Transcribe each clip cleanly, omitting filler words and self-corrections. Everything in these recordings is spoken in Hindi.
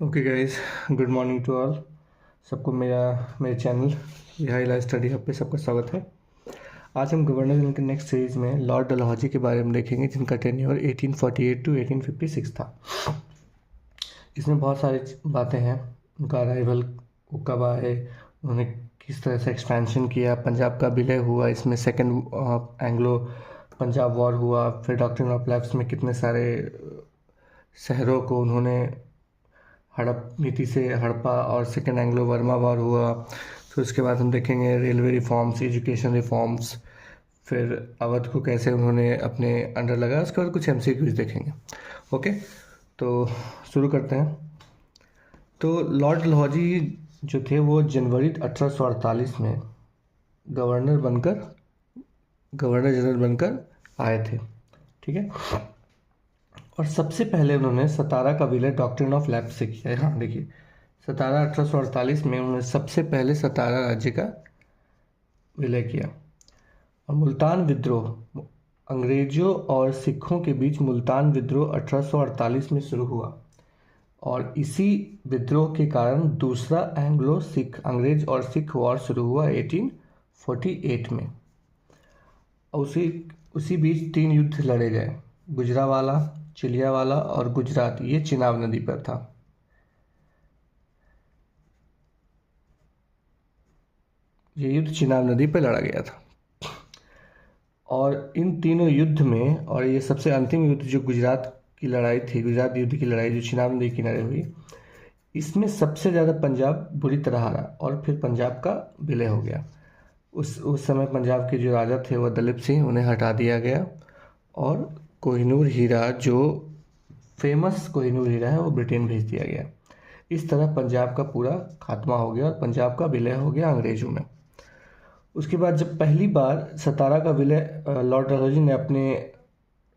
Okay guys, good morning to all. सबको मेरे चैनल ये हाई लाइफ स्टडी हब पे सबका स्वागत है। आज हम गवर्नर जनरल के नेक्स्ट सीरीज में लॉर्ड डलहौजी के बारे में देखेंगे, जिनका टेन्योर 1848 टू 1856 था। इसमें बहुत सारी बातें हैं। उनका अराइवल, वो कब आए, उन्होंने किस तरह से एक्सपेंशन किया, पंजाब का विलय हुआ, इसमें सेकेंड एंग्लो पंजाब वॉर हुआ, फिर डॉक्ट्रिन ऑफ लैप्स में कितने सारे शहरों को उन्होंने हड़प नीति से हड़पा, और सेकेंड एंग्लो वर्मा वॉर हुआ। फिर उसके बाद हम देखेंगे रेलवे रिफॉर्म्स, एजुकेशन रिफॉर्म्स, फिर अवध को कैसे उन्होंने अपने अंडर लगाया। उसके बाद कुछ एमसीक्यूज देखेंगे। ओके, तो शुरू करते हैं। तो लॉर्ड डलहौजी जो थे वो जनवरी 1848 में गवर्नर जनरल बनकर आए थे। ठीक है, और सबसे पहले उन्होंने सतारा का विलय डॉक्ट्रिन ऑफ लैप्स से किया है। हाँ देखिए, 1848 में उन्होंने सबसे पहले सतारा राज्य का विलय किया। और मुल्तान विद्रोह, अंग्रेजों और सिखों के बीच मुल्तान विद्रोह 1848 में शुरू हुआ, और इसी विद्रोह के कारण दूसरा एंग्लो सिख अंग्रेज और सिख वॉर शुरू हुआ 1848 में। उसी बीच 3 युद्ध लड़े गए, गुजरावाला, चिलियावाला और गुजरात। ये चिनाब नदी पर था। ये युद्ध चिनाब नदी पर लड़ा गया था। और इन तीनों युद्ध में, और ये सबसे अंतिम युद्ध जो गुजरात की लड़ाई थी, गुजरात युद्ध की लड़ाई जो चिनाब नदी किनारे हुई, इसमें सबसे ज़्यादा पंजाब बुरी तरह हारा और फिर पंजाब का विलय हो गया। उस समय पंजाब के जो राजा थे वह दलीप सिंह, उन्हें हटा दिया गया, और कोहिनूर हीरा, जो फेमस कोहिनूर हीरा है, वो ब्रिटेन भेज दिया गया। इस तरह पंजाब का पूरा खात्मा हो गया और पंजाब का विलय हो गया अंग्रेजों में। उसके बाद जब पहली बार सतारा का विलय लॉर्ड डलहौजी ने अपने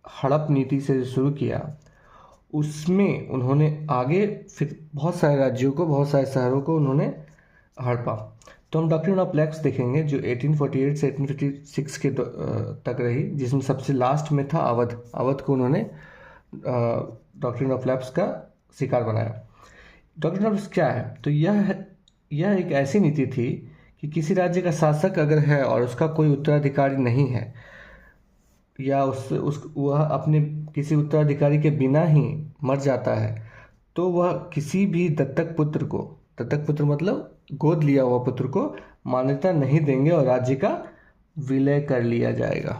हड़प नीति से शुरू किया, उसमें उन्होंने आगे फिर बहुत सारे राज्यों को, बहुत सारे शहरों को उन्होंने हड़पा। तो हम डॉक्ट्रिन ऑफ लैप्स देखेंगे जो 1848 से 1856 के तक रही, जिसमें सबसे लास्ट में था अवध को उन्होंने डॉक्ट्रिन ऑफ लैप्स का शिकार बनाया। डॉक्ट्रिन ऑफ लैप्स क्या है? तो यह एक ऐसी नीति थी कि किसी राज्य का शासक अगर है और उसका कोई उत्तराधिकारी नहीं है, या वह अपने किसी उत्तराधिकारी के बिना ही मर जाता है, तो वह किसी भी दत्तक पुत्र मतलब गोद लिया हुआ पुत्र को मान्यता नहीं देंगे और राज्य का विलय कर लिया जाएगा।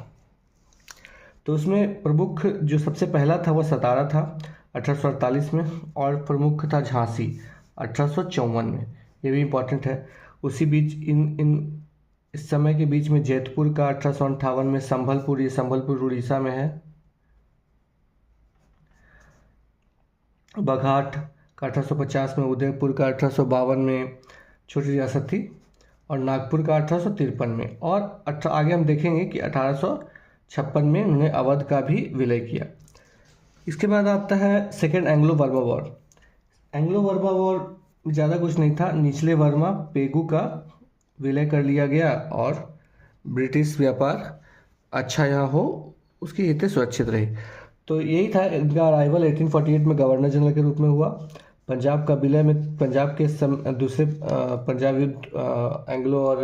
तो उसमें प्रमुख जो सबसे पहला था वह सतारा था 1848 में, और प्रमुख था झांसी 1854 में। ये भी इम्पोर्टेंट है। उसी बीच इस समय के बीच में जैतपुर का 1858 में, संभलपुर उड़ीसा में है, बघाट का 1850 में, उदयपुर का 1852 में छोटी रियासत थी, और नागपुर का 1853 में, और आगे हम देखेंगे कि 1856 में उन्होंने अवध का भी विलय किया। इसके बाद आता है second Anglo Verma war. Anglo Verma war ज़्यादा कुछ नहीं था, निचले वर्मा पेगू का विलय कर लिया गया, और ब्रिटिश व्यापार अच्छा यहाँ हो, उसकी हितें सुरक्षित रही। तो यही था इनका अराइवल 1848 में गवर्नर जनरल के रूप में हुआ। पंजाब का विलय में पंजाब के दूसरे पंजाब युद्ध, एंग्लो और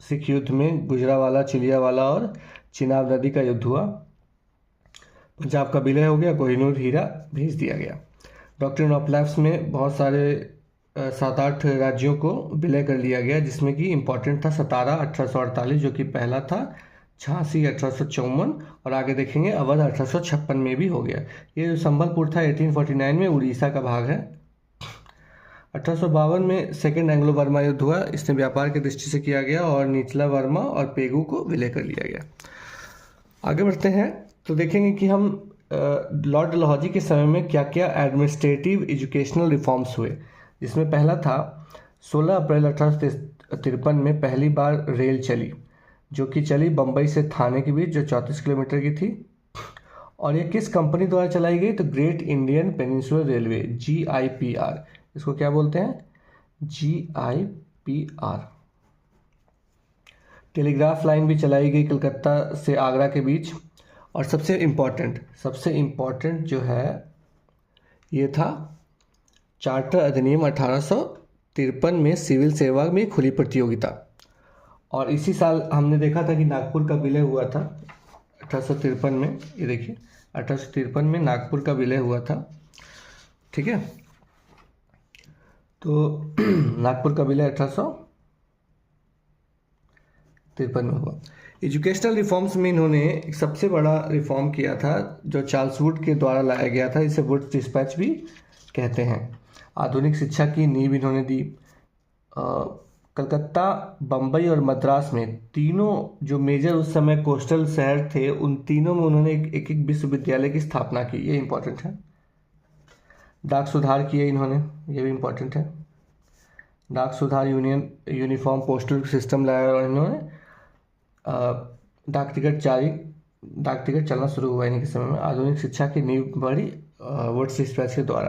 सिख युद्ध में गुजरावाला, चिलियावाला और चिनाब नदी का युद्ध हुआ। पंजाब का विलय हो गया, कोहिनूर हीरा भेज दिया गया। डॉक्ट्रिन ऑफ लैप्स में बहुत सारे 7-8 राज्यों को विलय कर लिया गया, जिसमें कि इम्पोर्टेंट था सतारा 1848 जो कि पहला था, झांसी 1854, और आगे देखेंगे अवध 1856 में भी हो गया। ये जो संबलपुर था 1849 में उड़ीसा का भाग है। 1852 में सेकेंड एंग्लो बर्मा युद्ध हुआ, इसने व्यापार की दृष्टि से किया गया, और निचला वर्मा और पेगू को विलय कर लिया गया। आगे बढ़ते हैं तो देखेंगे कि हम लॉर्ड डलहौजी के समय में क्या क्या एडमिनिस्ट्रेटिव एजुकेशनल रिफॉर्म्स हुए, जिसमें पहला था 16 अप्रैल 1853 में पहली बार रेल चली, जो कि चली बम्बई से थाने के बीच, जो 34 किलोमीटर की थी। और ये किस कंपनी द्वारा चलाई गई? तो great Indian peninsular railway, GIPR। इसको क्या बोलते हैं? GIPR। टेलीग्राफ लाइन भी चलाई गई कलकत्ता से आगरा के बीच। और सबसे इम्पोर्टेंट जो है ये था चार्टर अधिनियम 1853 में सिविल सेवा में खुली प्रतियोगिता। और इसी साल हमने देखा था कि नागपुर का विलय हुआ था 1853 में। ये देखिए 1853 में नागपुर का विलय हुआ था, ठीक है। तो नागपुर का विलय 1853 में हुआ। एजुकेशनल रिफॉर्म्स में इन्होंने एक सबसे बड़ा रिफॉर्म किया था जो चार्ल्स वुड के द्वारा लाया गया था, इसे वुड्स डिस्पैच भी कहते हैं। आधुनिक शिक्षा की नींव इन्होंने दी। कलकत्ता, बम्बई और मद्रास में तीनों जो मेजर उस समय कोस्टल शहर थे, उन तीनों में उन्होंने एक एक विश्वविद्यालय की स्थापना की। ये इंपॉर्टेंट है। डाक सुधार किए इन्होंने, ये भी इम्पोर्टेंट है। डाक सुधार, यूनिफॉर्म पोस्टल सिस्टम लाया और इन्होंने डाक टिकट चलना शुरू हुआ इन्हीं के समय में। आधुनिक शिक्षा की नींव बढ़ी वुड्स डिस्पैच के द्वारा।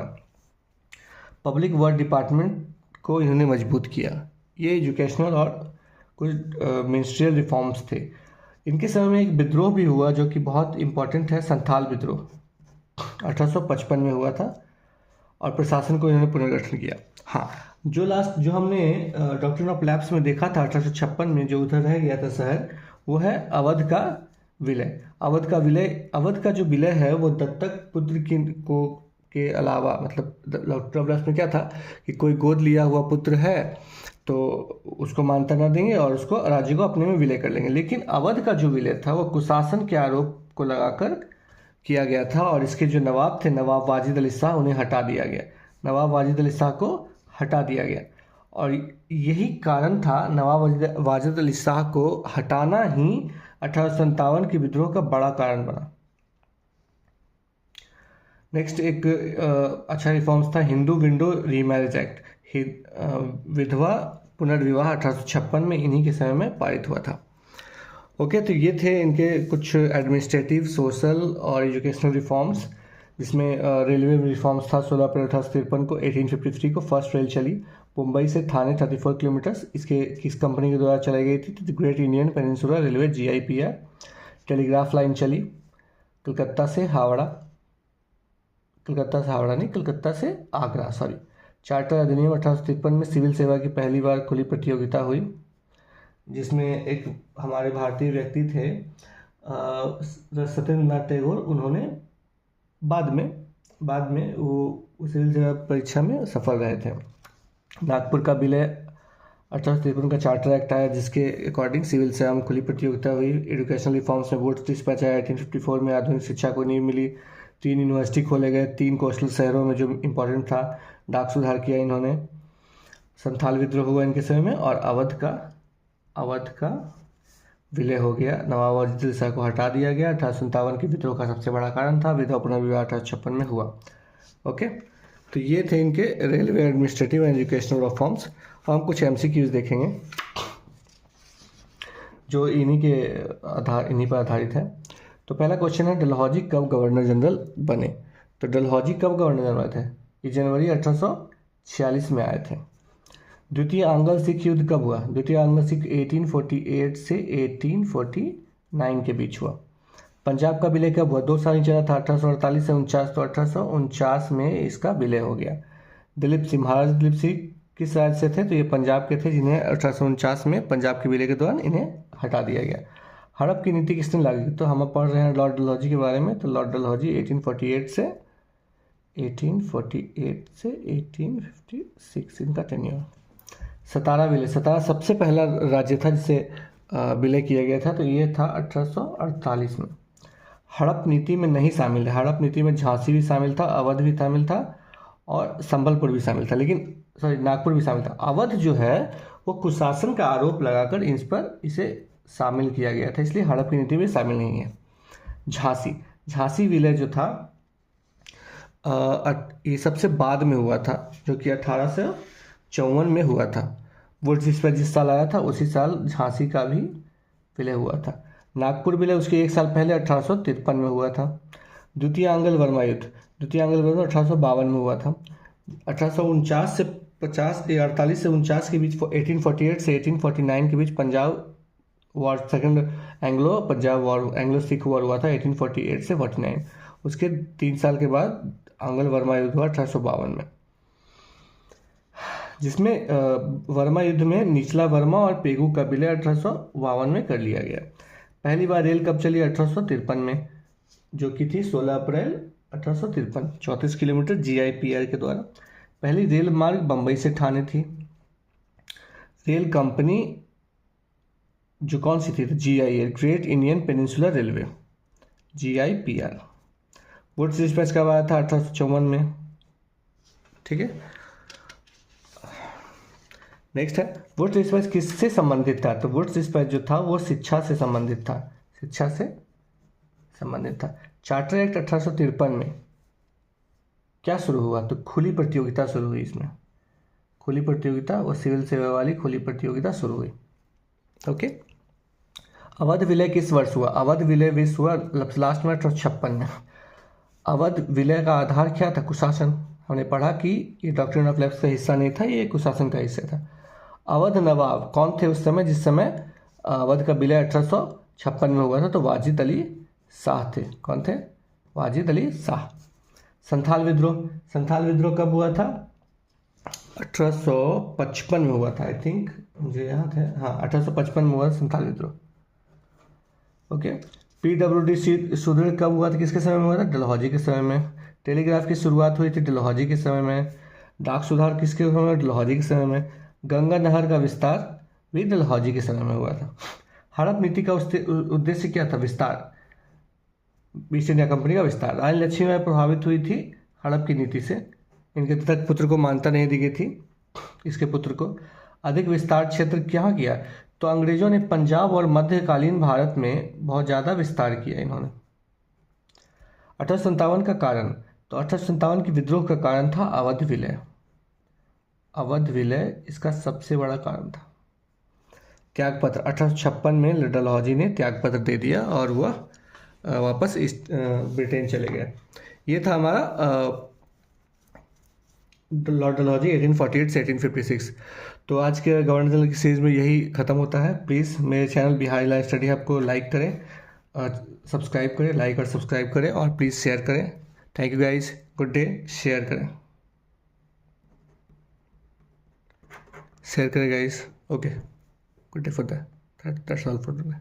पब्लिक वर्क डिपार्टमेंट को इन्होंने मजबूत किया। ये एजुकेशनल और कुछ मिनिस्ट्रियल रिफॉर्म्स थे। इनके समय में एक विद्रोह भी हुआ जो कि बहुत इंपॉर्टेंट है, संथाल विद्रोह 1855 में हुआ था और प्रशासन को इन्होंने पुनर्गठन किया। हाँ, जो हमने डॉक्ट्रिन ऑफ लैप्स में देखा था 1856 में, जो उधर रह गया था शहर, वो है अवध का विलय। अवध का जो विलय है वो दत्तक पुत्र के अलावा, मतलब डॉक्ट्रिन ऑफ लैप्स में क्या था कि कोई गोद लिया हुआ पुत्र है तो उसको मान्यता न देंगे और उसको राज्य को अपने में विलय कर लेंगे। लेकिन अवध का जो विलय था वो कुशासन के आरोप को लगाकर किया गया था और इसके जो नवाब थे, नवाब वाजिद अली शाह, उन्हें हटा दिया गया। नवाब वाजिद अली शाह को हटा दिया गया और यही कारण था, नवाब वाजिद अली शाह को हटाना ही 1857 के विद्रोह का बड़ा कारण बना। नेक्स्ट एक अच्छा रिफॉर्म्स था हिंदू विंडो रीमैरिज एक्ट। विधवा पुनर्विवाह 1856 में इन्हीं के समय में पारित हुआ था। ओके, तो ये थे इनके कुछ एडमिनिस्ट्रेटिव, सोशल और एजुकेशनल रिफॉर्म्स, जिसमें रेलवे रिफॉर्म्स था। 16 अप्रैल 1853 को 1853 को फर्स्ट रेल चली मुंबई से थाने 34 किलोमीटर्स। इसके किस कंपनी के द्वारा चलाई गई थी? तो great Indian peninsula railway, GIPR। Telegraph line चली कलकत्ता से आगरा, सॉरी। चार्टर अधिनियम 1853 में सिविल सेवा की पहली बार खुली प्रतियोगिता हुई, जिसमें एक हमारे भारतीय व्यक्ति थे सत्येंद्रनाथ टैगोर। उन्होंने बाद में वो सिविल सेवा परीक्षा में सफल रहे थे। नागपुर का विलय 1853 का चार्टर एक्ट आया, जिसके अकॉर्डिंग सिविल सेवा में खुली प्रतियोगिता हुई। एजुकेशनल रिफॉर्म्स में वुड्स डिस्पैच आया। 1854 में आधुनिक शिक्षा को नींव मिली। 3 यूनिवर्सिटी खोले गए 3 कोस्टल शहरों में, जो इम्पोर्टेंट था। डाक सुधार किया इन्होंने। संथाल विद्रोह हुआ इनके समय में और अवध का विलय हो गया। नवाब वाजिद अली शाह को हटा दिया गया। 1857 के विद्रोह का सबसे बड़ा कारण था। विधवा पुनर्विवाह 1856 में हुआ। ओके, तो ये थे इनके railway administrative and educational reforms. हम कुछ MCQs देखेंगे जो इन्हीं पर आधारित है। तो पहला क्वेश्चन है, डलहौजी कब गवर्नर जनरल बने? तो डलहौजी कब गवर्नर जनरल बने थे? ये जनवरी 1846 में आए थे। द्वितीय आंग्ल सिख युद्ध कब हुआ? द्वितीय आंग्ल सिख 1848 से 1849 के बीच हुआ। पंजाब का विलय कब हुआ? 2 साल ही चला था, 1848 से 49। तो 1849 में इसका विलय हो गया। दिलीप सिंह, महाराज दिलीप सिंह किस राज्य से थे? तो ये पंजाब के थे, जिन्हें 1849 में पंजाब के विलय के दौरान इन्हें हटा दिया गया। हड़प की नीति किसने लागू की? तो हम पढ़ रहे हैं लॉर्ड डलहौजी के बारे में। तो लॉर्ड डलहौजी 1848 से 1856 इनका टेन्योर। सतारा विलय, सतारा सबसे पहला राज्य था जिसे विलय किया गया था, तो ये था 1848 में। हड़प नीति में नहीं शामिल है। हड़प नीति में झांसी भी शामिल था, अवध भी शामिल था और संबलपुर भी शामिल था, लेकिन नागपुर भी शामिल था। अवध जो है वो कुशासन का आरोप लगाकर इसे शामिल किया गया था, इसलिए हड़प की नीति में शामिल नहीं है। झांसी विलय जो था ये सबसे बाद में हुआ था, जो कि 1854 में हुआ था। वुड्स डिस्पैच जिस साल आया था उसी साल झांसी का भी विलय हुआ था। नागपुर विलय उसके 1 साल पहले 1853 में हुआ था। द्वितीय आंग्ल वर्मा युद्ध 1852 में हुआ था। 1848 से 49 के बीच, 1848 से 1849 के बीच Punjab war, second Anglo Sikh war हुआ था 1848 से 49। उसके 3 साल के बाद आंग्ल वर्मा युद्ध हुआ 1852 में। जिसमें वर्मा युद्ध में निचला वर्मा और पेगु का विलय 1852 में कर लिया गया। पहली बार रेल कब चली? 1853 में, जो कि थी 16 अप्रैल 1853, 34 किलोमीटर GIPR के द्वारा। पहली रेल मार्ग बम्बई से ठाणे थी। रेल कंपनी जो कौन सी थी? GIR, great Indian peninsular railway, GIPR। Woods dispatch कब आया था? 1854 में। ठीक है, नेक्स्ट है वुड्स डिस्पैच किससे संबंधित था? तो वुड्स डिस्पैच जो था वो शिक्षा से संबंधित था, शिक्षा से संबंधित था। चार्टर एक्ट 1853 में क्या शुरू हुआ? तो खुली प्रतियोगिता शुरू हुई। इसमें खुली प्रतियोगिता और सिविल सेवा वाली खुली प्रतियोगिता शुरू हुई। ओके, अवध विलय किस वर्ष हुआ? अवध विलय विश्व हुआ लास्ट में 1856 में। अवध विलय का आधार क्या था? कुशासन। हमने पढ़ा कि ये डॉक्ट्रिन ऑफ लेफ्ट का हिस्सा नहीं था, ये कुशासन का हिस्सा था। अवध नवाब कौन थे उस समय, जिस समय अवध का विलय 1856 में हुआ था? तो वाजिद अली शाह थे। कौन थे? वाजिद अली शाह। संथाल विद्रोह, संथाल विद्रोह कब हुआ था? 1855 में हुआ था, आई थिंक, मुझे याद है। हाँ, 1855 में हुआ संथाल विद्रोह। ओके, PWD सुदृढ़ कब हुआ था? किसके समय में हुआ था? डलहौजी के समय में। टेलीग्राफ की शुरुआत हुई थी डलहौजी के समय में। डाक सुधार किसके समय में? डलहौजी के समय में। गंगा नहर का विस्तार भी डलहौजी के समय में हुआ था। हड़प नीति का उद्देश्य क्या था? विस्तार, ईस्ट इंडिया कंपनी का विस्तार। रानी लक्ष्मीबाई प्रभावित हुई थी हड़प की नीति से। इनके तक पुत्र को मान्यता नहीं दी गई थी, इसके पुत्र को। अधिक विस्तार क्षेत्र क्या किया? तो अंग्रेजों ने पंजाब और मध्यकालीन भारत में बहुत ज़्यादा विस्तार किया इन्होंने। 1857 का कारण, तो 1857 के विद्रोह का कारण था अवध विलय। अवध विलय इसका सबसे बड़ा कारण था। त्यागपत्र, 1856 में डलहौजी ने त्यागपत्र दे दिया और वह वापस ब्रिटेन चले गए। ये था हमारा लॉर्ड डलहौजी 1848 से 1856। तो आज के गवर्नर जनरल की सीरीज में यही खत्म होता है। प्लीज़ मेरे channel Bihar life study hub को लाइक करें, सब्सक्राइब करें, लाइक और सब्सक्राइब करें, और प्लीज़ शेयर करें। Thank you guys, good day. Share करें, शेयर करें guys. Okay, good day for that, that's all for today.